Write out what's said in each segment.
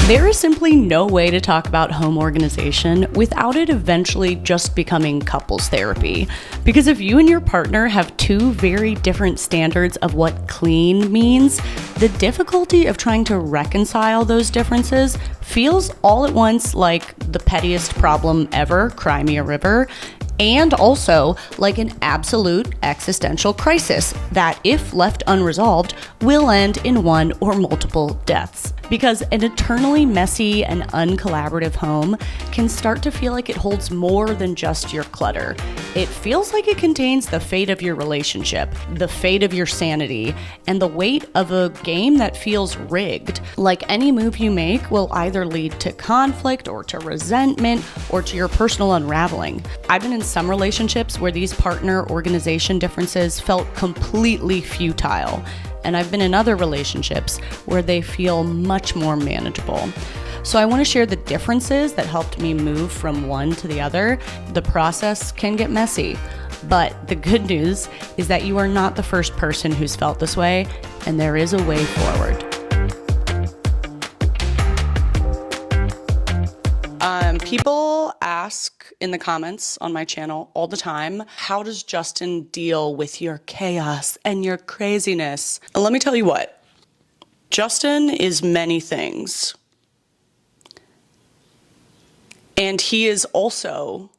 There is simply no way to talk about home organization without it eventually just becoming couples therapy. Because if you and your partner have two very different standards of what clean means, the difficulty of trying to reconcile those differences feels all at once like the pettiest problem ever, cry me a river, and also like an absolute existential crisis that, if left unresolved, will end in one or multiple deaths. Because an eternally messy and uncollaborative home can start to feel like it holds more than just your clutter. It feels like it contains the fate of your relationship, the fate of your sanity, and the weight of a game that feels rigged. Like any move you make will either lead to conflict or to resentment or to your personal unraveling. I've been in some relationships where these partner organization differences felt completely futile. And I've been in other relationships where they feel much more manageable. So I want to share the differences that helped me move from one to the other. The process can get messy, but the good news is that you are not the first person who's felt this way, and there is a way forward. People ask in the comments on my channel all the time, how does Justin deal with your chaos and your craziness? And let me tell you what, Justin is many things. And he is also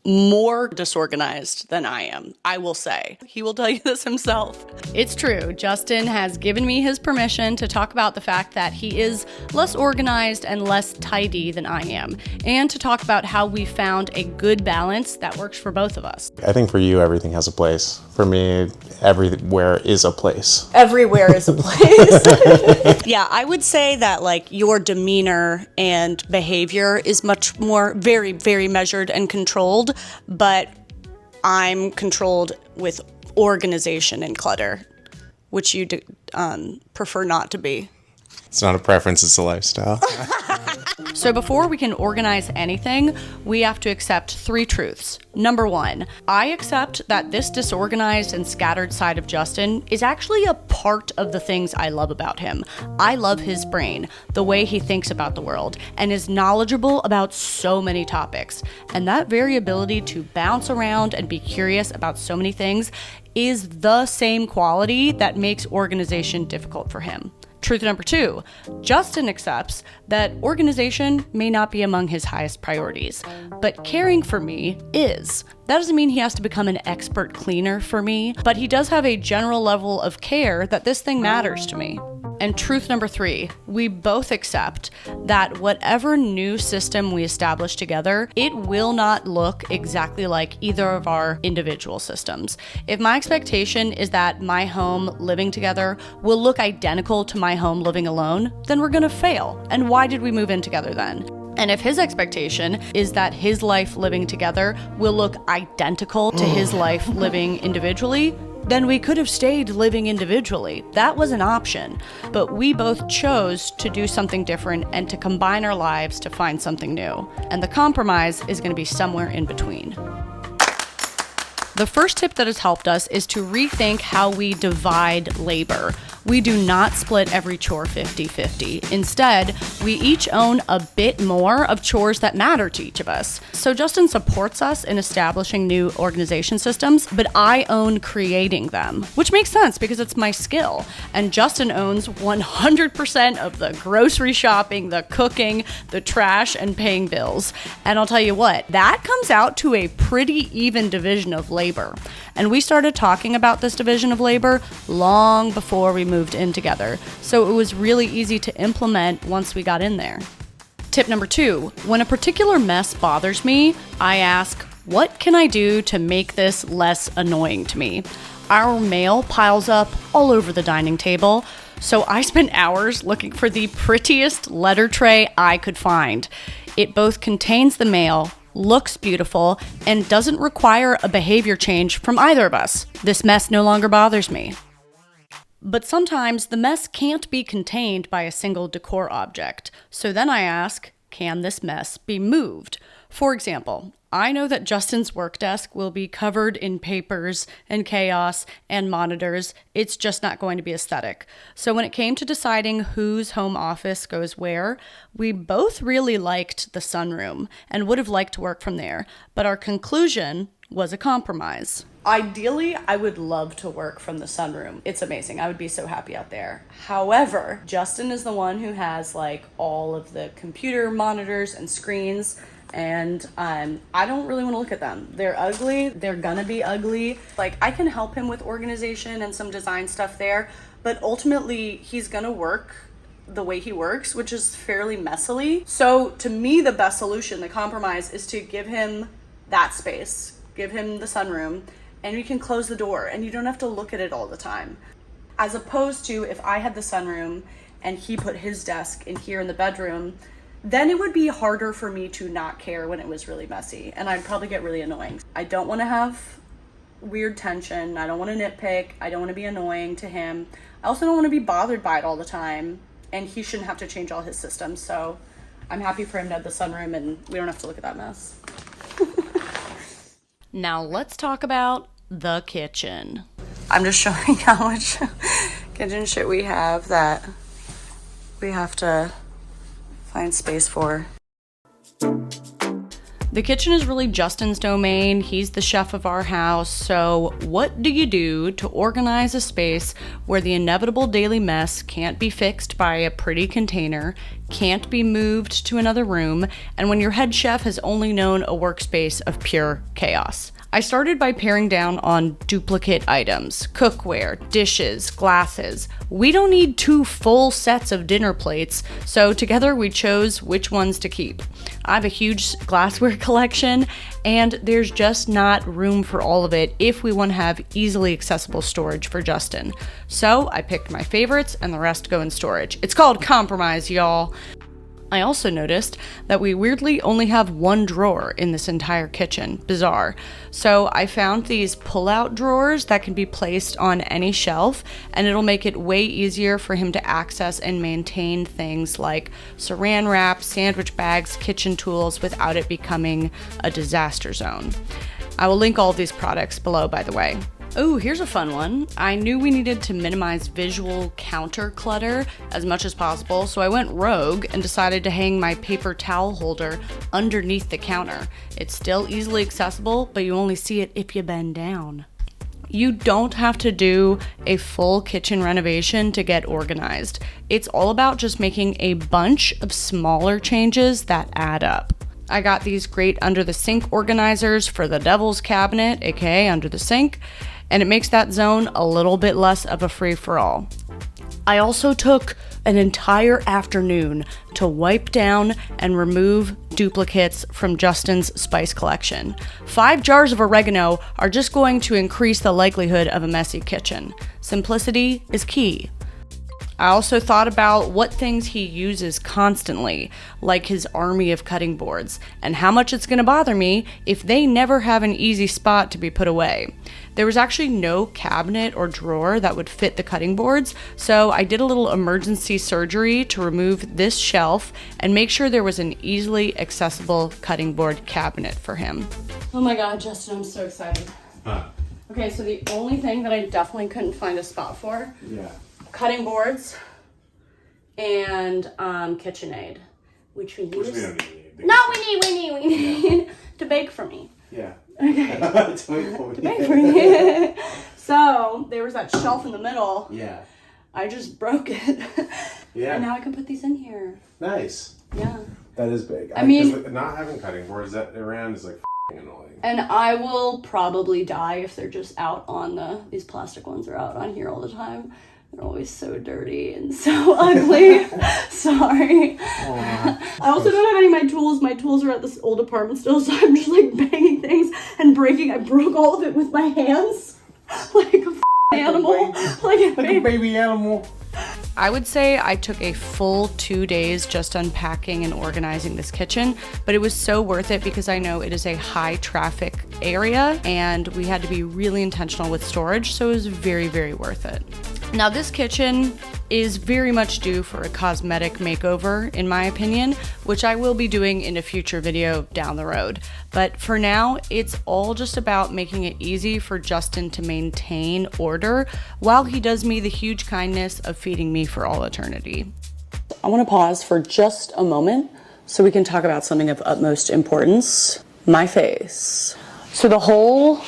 more disorganized than I am, I will say. He will tell you this himself. It's true. Justin has given me his permission to talk about the fact that he is less organized and less tidy than I am, and to talk about how we found a good balance that works for both of us. I think for you, everything has a place. For me, everywhere is a place. Everywhere is a place. Yeah, I would say that like your demeanor and behavior is much more very, very measured and controlled, but I'm controlled with organization and clutter, which you prefer not to be. It's not a preference, it's a lifestyle. So before we can organize anything, we have to accept three truths. Number one, I accept that this disorganized and scattered side of Justin is actually a part of the things I love about him. I love his brain, the way he thinks about the world, and is knowledgeable about so many topics. And that variability to bounce around and be curious about so many things is the same quality that makes organization difficult for him. Truth number two, Justin accepts that organization may not be among his highest priorities, but caring for me is. That doesn't mean he has to become an expert cleaner for me, but he does have a general level of care that this thing matters to me. And truth number three, we both accept that whatever new system we establish together, it will not look exactly like either of our individual systems. If my expectation is that my home living together will look identical to my home living alone, then we're gonna fail. And why did we move in together then? And if his expectation is that his life living together will look identical to his life living individually, then we could have stayed living individually. That was an option. But we both chose to do something different and to combine our lives to find something new. And the compromise is going to be somewhere in between. The first tip that has helped us is to rethink how we divide labor. We do not split every chore 50-50. Instead, we each own a bit more of chores that matter to each of us. So Justin supports us in establishing new organization systems, but I own creating them, which makes sense because it's my skill. And Justin owns 100% of the grocery shopping, the cooking, the trash, and paying bills. And I'll tell you what, that comes out to a pretty even division of labor. And we started talking about this division of labor long before we moved in together. So it was really easy to implement once we got in there. Tip number two, when a particular mess bothers me, I ask, what can I do to make this less annoying to me? Our mail piles up all over the dining table, so I spent hours looking for the prettiest letter tray I could find. It both contains the mail, looks beautiful, and doesn't require a behavior change from either of us. This mess no longer bothers me. But sometimes the mess can't be contained by a single decor object. So then I ask, can this mess be moved? For example, I know that Justin's work desk will be covered in papers and chaos and monitors. It's just not going to be aesthetic. So when it came to deciding whose home office goes where, we both really liked the sunroom and would have liked to work from there. But our conclusion was a compromise. Ideally, I would love to work from the sunroom. It's amazing. I would be so happy out there. However, Justin is the one who has like all of the computer monitors and screens, and I don't really want to look at them. They're ugly. They're gonna be ugly. Like, I can help him with organization and some design stuff there, but ultimately he's gonna work the way he works, which is fairly messily. So to me, the best solution, the compromise, is to give him that space, give him the sunroom, and we can close the door and you don't have to look at it all the time. As opposed to if I had the sunroom and he put his desk in here in the bedroom, then it would be harder for me to not care when it was really messy, and I'd probably get really annoying. I don't want to have weird tension. I don't want to nitpick. I don't want to be annoying to him. I also don't want to be bothered by it all the time, and he shouldn't have to change all his systems. So I'm happy for him to have the sunroom and we don't have to look at that mess. Now let's talk about the kitchen. I'm just showing how much kitchen shit we have that we have to find space for. The kitchen is really Justin's domain. He's the chef of our house. So what do you do to organize a space where the inevitable daily mess can't be fixed by a pretty container, can't be moved to another room, and when your head chef has only known a workspace of pure chaos? I started by paring down on duplicate items, cookware, dishes, glasses. We don't need 2 full sets of dinner plates, so together we chose which ones to keep. I have a huge glassware collection, and there's just not room for all of it if we want to have easily accessible storage for Justin. So I picked my favorites and the rest go in storage. It's called compromise, y'all. I also noticed that we weirdly only have 1 drawer in this entire kitchen. Bizarre. So I found these pull-out drawers that can be placed on any shelf, and it'll make it way easier for him to access and maintain things like saran wrap, sandwich bags, kitchen tools without it becoming a disaster zone. I will link all of these products below, by the way. Oh, here's a fun one. I knew we needed to minimize visual counter clutter as much as possible, so I went rogue and decided to hang my paper towel holder underneath the counter. It's still easily accessible, but you only see it if you bend down. You don't have to do a full kitchen renovation to get organized. It's all about just making a bunch of smaller changes that add up. I got these great under the sink organizers for the devil's cabinet, aka under the sink, and it makes that zone a little bit less of a free-for-all. I also took an entire afternoon to wipe down and remove duplicates from Justin's spice collection. 5 jars of oregano are just going to increase the likelihood of a messy kitchen. Simplicity is key. I also thought about what things he uses constantly, like his army of cutting boards, and how much it's going to bother me if they never have an easy spot to be put away. There was actually no cabinet or drawer that would fit the cutting boards, so I did a little emergency surgery to remove this shelf and make sure there was an easily accessible cutting board cabinet for him. Oh my god, Justin, I'm so excited. Okay, so the only thing that I definitely couldn't find a spot for, cutting boards and KitchenAid, which we use. We don't need. No, we need to bake for me. Yeah. Okay. To bake for me. So there was that shelf in the middle. Yeah. I just broke it. Yeah. And now I can put these in here. Nice. Yeah. That is big. I mean, not having cutting boards around is like annoying. And I will probably die if they're just out on these plastic ones are out on here all the time. They're always so dirty and so ugly. Sorry. I also don't have any of my tools. My tools are at this old apartment still, so I'm just like banging things and breaking. I broke all of it with my hands. Like a animal. Like a baby animal. I would say I took a full 2 days just unpacking and organizing this kitchen, but it was so worth it because I know it is a high traffic area and we had to be really intentional with storage, so it was very, very worth it. Now this kitchen is very much due for a cosmetic makeover, in my opinion, which I will be doing in a future video down the road. But for now, it's all just about making it easy for Justin to maintain order while he does me the huge kindness of feeding me for all eternity. I want to pause for just a moment so we can talk about something of utmost importance, my face. So the whole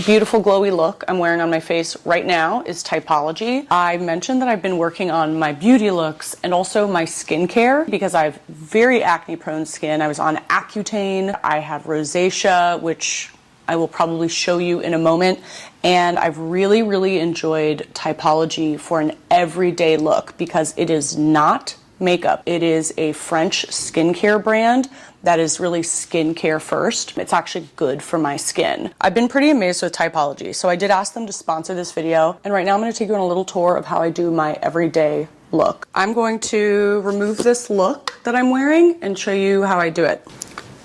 beautiful glowy look I'm wearing on my face right now is Typology. I mentioned that I've been working on my beauty looks and also my skincare because I have very acne prone skin. I was on Accutane, I have rosacea, which I will probably show you in a moment, and I've really enjoyed Typology for an everyday look because it is not makeup. It is a French skincare brand that is really skincare first. It's actually good for my skin. I've been pretty amazed with Typology, so I did ask them to sponsor this video, and right now I'm going to take you on a little tour of how I do my everyday look. I'm going to remove this look that I'm wearing and show you how I do it.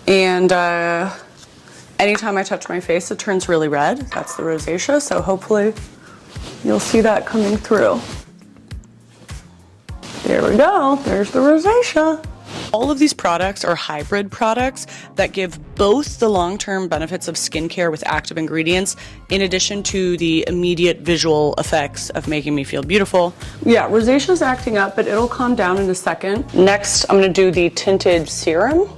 And anytime I touch my face, it turns really red. That's the rosacea, so hopefully you'll see that coming through. There we go, there's the rosacea. All of these products are hybrid products that give both the long-term benefits of skincare with active ingredients in addition to the immediate visual effects of making me feel beautiful. Yeah, rosacea's acting up, but it'll calm down in a second. Next, I'm gonna do the tinted serum.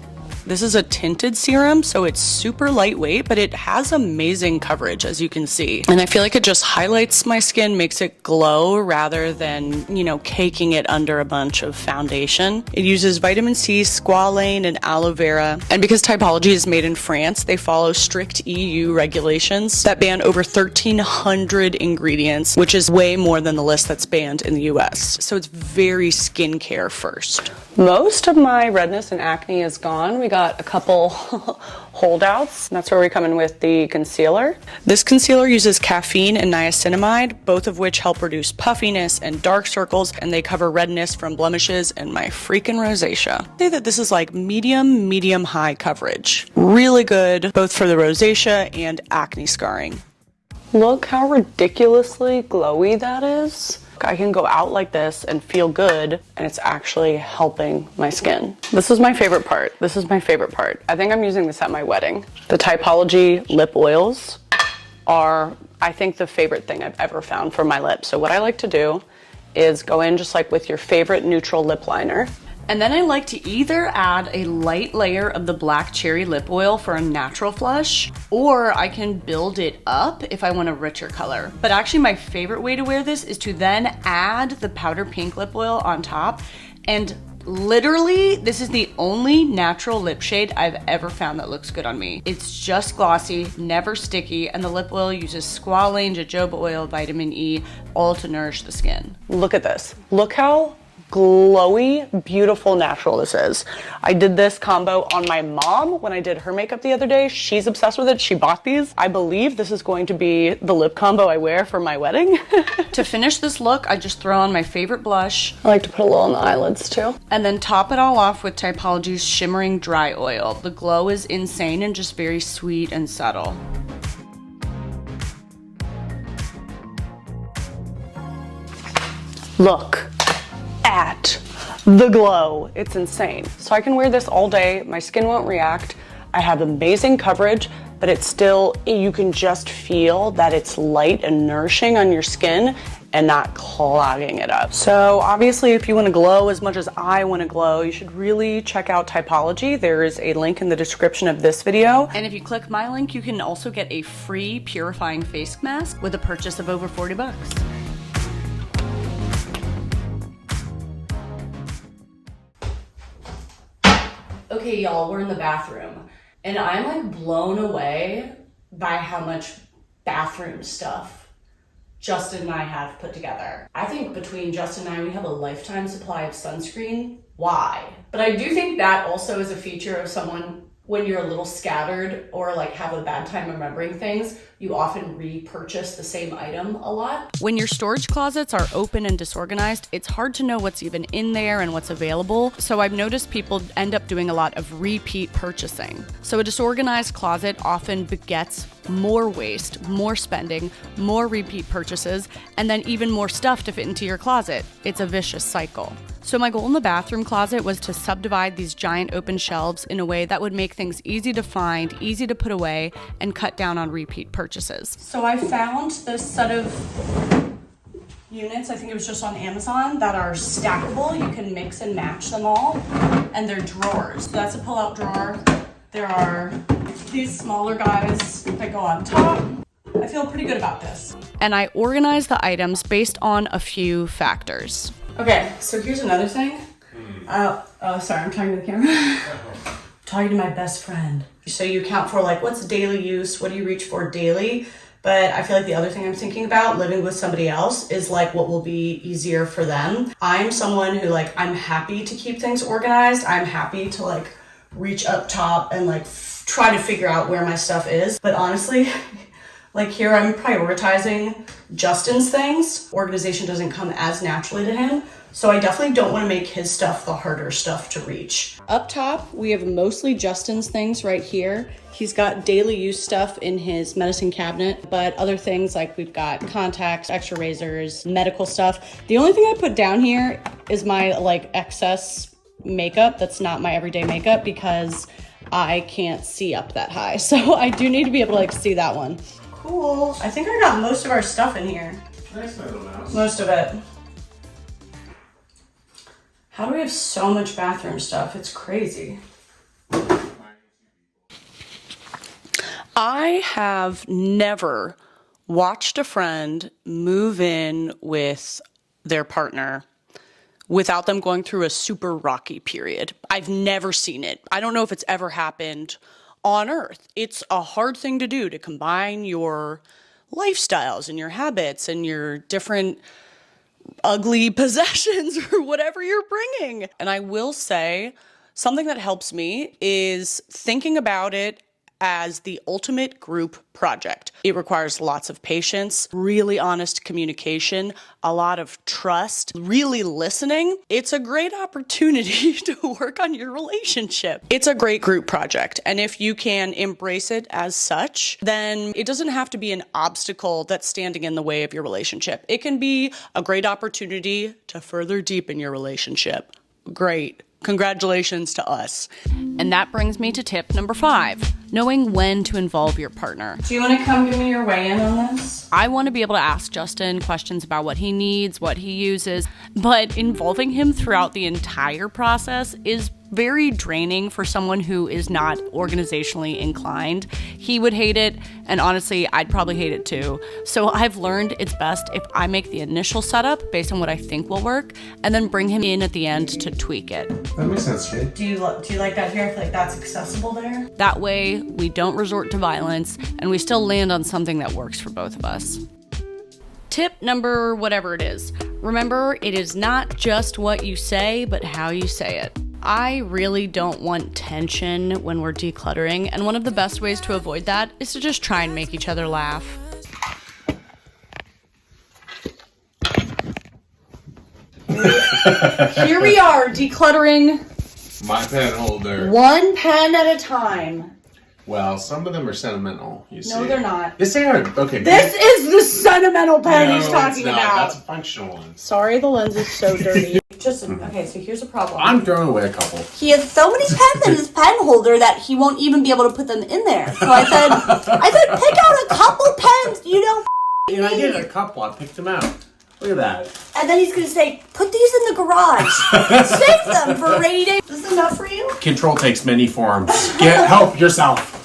This is a tinted serum, so it's super lightweight, but it has amazing coverage, as you can see. And I feel like it just highlights my skin, makes it glow rather than, you know, caking it under a bunch of foundation. It uses vitamin C, squalane, and aloe vera. And because Typology is made in France, they follow strict EU regulations that ban over 1,300 ingredients, which is way more than the list that's banned in the US. So it's very skincare first. Most of my redness and acne is gone. We got a couple holdouts. That's where we come in with the concealer. This concealer uses caffeine and niacinamide, both of which help reduce puffiness and dark circles, and they cover redness from blemishes and my freaking rosacea. I'd say that this is like medium high coverage. Really good, both for the rosacea and acne scarring. Look how ridiculously glowy that is. I can go out like this and feel good, and it's actually helping my skin. This is my favorite part. This is my favorite part. I think I'm using this at my wedding. The Typology lip oils are, I think, the favorite thing I've ever found for my lips. So what I like to do is go in just like with your favorite neutral lip liner. And then I like to either add a light layer of the black cherry lip oil for a natural flush, or I can build it up if I want a richer color. But actually my favorite way to wear this is to then add the powder pink lip oil on top. And literally, this is the only natural lip shade I've ever found that looks good on me. It's just glossy, never sticky, and the lip oil uses squalane, jojoba oil, vitamin E, all to nourish the skin. Look at this. Look how glowy, beautiful, natural this is. I did this combo on my mom when I did her makeup the other day. She's obsessed with it. She bought these. I believe this is going to be the lip combo I wear for my wedding. To finish this look, I just throw on my favorite blush. I like to put a little on the eyelids too. And then top it all off with Typology's shimmering dry oil. The glow is insane and just very sweet and subtle. Look at the glow. It's insane. So I can wear this all day. My skin won't react. I have amazing coverage, but it's still, you can just feel that it's light and nourishing on your skin and not clogging it up. So obviously, if you want to glow as much as I want to glow, you should really check out Typology. There is a link in the description of this video. And if you click my link, you can also get a free purifying face mask with a purchase of over 40 bucks. Okay, y'all, we're in the bathroom, and I'm like blown away by how much bathroom stuff Justin and I have put together. I think between Justin and I, we have a lifetime supply of sunscreen. Why? But I do think that also is a feature of someone when you're a little scattered or like have a bad time remembering things, you often repurchase the same item a lot. When your storage closets are open and disorganized, it's hard to know what's even in there and what's available. So I've noticed people end up doing a lot of repeat purchasing. So a disorganized closet often begets more waste, more spending, more repeat purchases, and then even more stuff to fit into your closet. It's a vicious cycle. So my goal in the bathroom closet was to subdivide these giant open shelves in a way that would make things easy to find, easy to put away, and cut down on repeat purchases. So I found this set of units, I think it was just on Amazon, that are stackable. You can mix and match them all, and they're drawers. So that's a pull-out drawer. There are these smaller guys that go on top. I feel pretty good about this. And I organized the items based on a few factors. Okay, so here's another thing. Sorry, I'm talking to the camera. Talking to my best friend. So you account for like, what's daily use? What do you reach for daily? But I feel like the other thing I'm thinking about living with somebody else is like what will be easier for them. I'm someone who like, I'm happy to keep things organized. I'm happy to like reach up top and like try to figure out where my stuff is. But honestly, like here I'm prioritizing Justin's things. Organization doesn't come as naturally to him. So I definitely don't want to make his stuff the harder stuff to reach. Up top, we have mostly Justin's things right here. He's got daily use stuff in his medicine cabinet, but other things like we've got contacts, extra razors, medical stuff. The only thing I put down here is my like excess makeup that's not my everyday makeup because I can't see up that high. So I do need to be able to like see that one. Cool. I think I got most of our stuff in here. Nice little mouse. Most of it. How do we have so much bathroom stuff? It's crazy. I have never watched a friend move in with their partner without them going through a super rocky period. I've never seen it. I don't know if it's ever happened on Earth. It's a hard thing to do, to combine your lifestyles and your habits and your different ugly possessions or whatever you're bringing. And I will say something that helps me is thinking about it as the ultimate group project. It requires lots of patience, really honest communication, a lot of trust, really listening. It's a great opportunity to work on your relationship. It's a great group project. And if you can embrace it as such, then it doesn't have to be an obstacle that's standing in the way of your relationship. It can be a great opportunity to further deepen your relationship. Great. Congratulations to us. And that brings me to tip number 5, knowing when to involve your partner. Do you want to come give me your weigh in on this? I want to be able to ask Justin questions about what he needs, what he uses, but involving him throughout the entire process is very draining for someone who is not organizationally inclined. He would hate it, and honestly, I'd probably hate it too. So I've learned it's best if I make the initial setup based on what I think will work, and then bring him in at the end to tweak it. That makes sense to me. Do you like that here? I feel like that's accessible there. That way, we don't resort to violence, and we still land on something that works for both of us. Tip number whatever it is. Remember, it is not just what you say, but how you say it. I really don't want tension when we're decluttering, and one of the best ways to avoid that is to just try and make each other laugh. Here we are, decluttering My pen holder. one pen at a time. Well, some of them are sentimental, you see. No, they're not. Yes, they are. Okay. This is the sentimental pen No, he's talking it's not. about. That's a functional one. Sorry, the lens is so dirty. Okay, so here's a problem. I'm throwing away a couple. He has so many pens in his pen holder that he won't even be able to put them in there. So I said, pick out a couple pens you don't And I did a couple. I picked them out. Look at that. And then he's going to say, put these in the garage. Save them for a rainy day. Is this enough for you? Control takes many forms. Help yourself.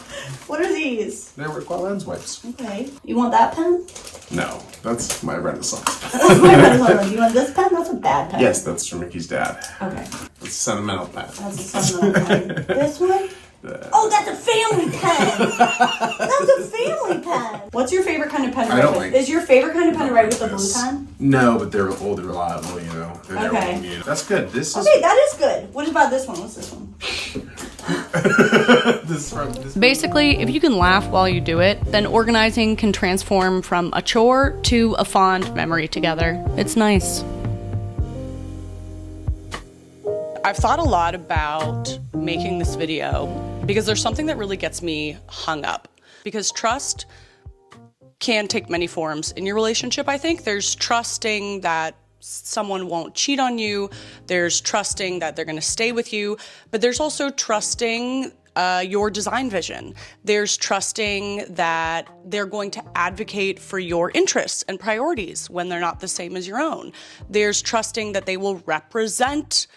What are these? They're lens wipes. Okay. You want that pen? No, that's my Renaissance. That's my pen. You want this pen? That's a bad pen. Yes, that's for Mickey's dad. Okay. It's a sentimental pen. That's a sentimental pen. This one? Oh, that's a family pen. That's a family pen. What's your favorite kind of pen? I don't like. Is your favorite kind of pen to write with a blue pen? No, but they're old and reliable, you know. They're okay. That's good. This is. Okay, that is good. What about this one? What's this one? Basically, if you can laugh while you do it, then organizing can transform from a chore to a fond memory together. It's nice. I've thought a lot about making this video because there's something that really gets me hung up. Because trust can take many forms in your relationship, I think. There's trusting that someone won't cheat on you. There's trusting that they're going to stay with you. But there's also trusting your design vision. There's trusting that they're going to advocate for your interests and priorities when they're not the same as your own. There's trusting that they will represent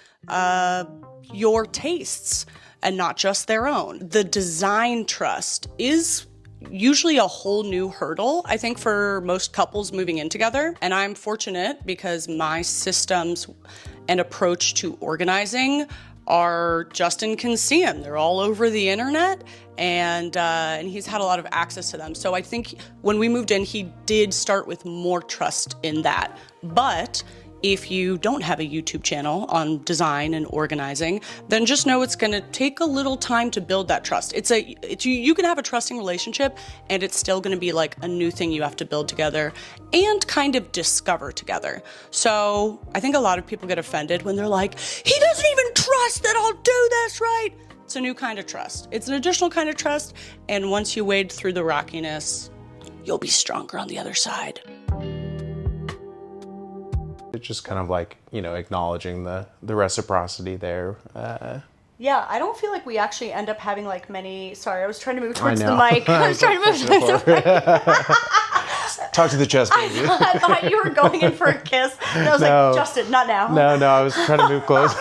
your tastes and not just their own. The design trust is usually a whole new hurdle, I think, for most couples moving in together. And I'm fortunate because my systems and approach to organizing are Justin can see them. They're all over the internet, and he's had a lot of access to them. So I think when we moved in, he did start with more trust in that. But if you don't have a YouTube channel on design and organizing, then just know it's gonna take a little time to build that trust. You can have a trusting relationship and it's still gonna be like a new thing you have to build together and kind of discover together. So I think a lot of people get offended when they're like, he doesn't even trust that I'll do this right. It's a new kind of trust. It's an additional kind of trust. And once you wade through the rockiness, you'll be stronger on the other side. It's just kind of like, you know, acknowledging the reciprocity there. Yeah, I don't feel like we actually end up having like many. Sorry, I was trying to move towards the mic. I was trying to move towards the mic. Talk to the chest, baby. I thought you were going in for a kiss. And I was like, Justin, not now. No, I was trying to move close.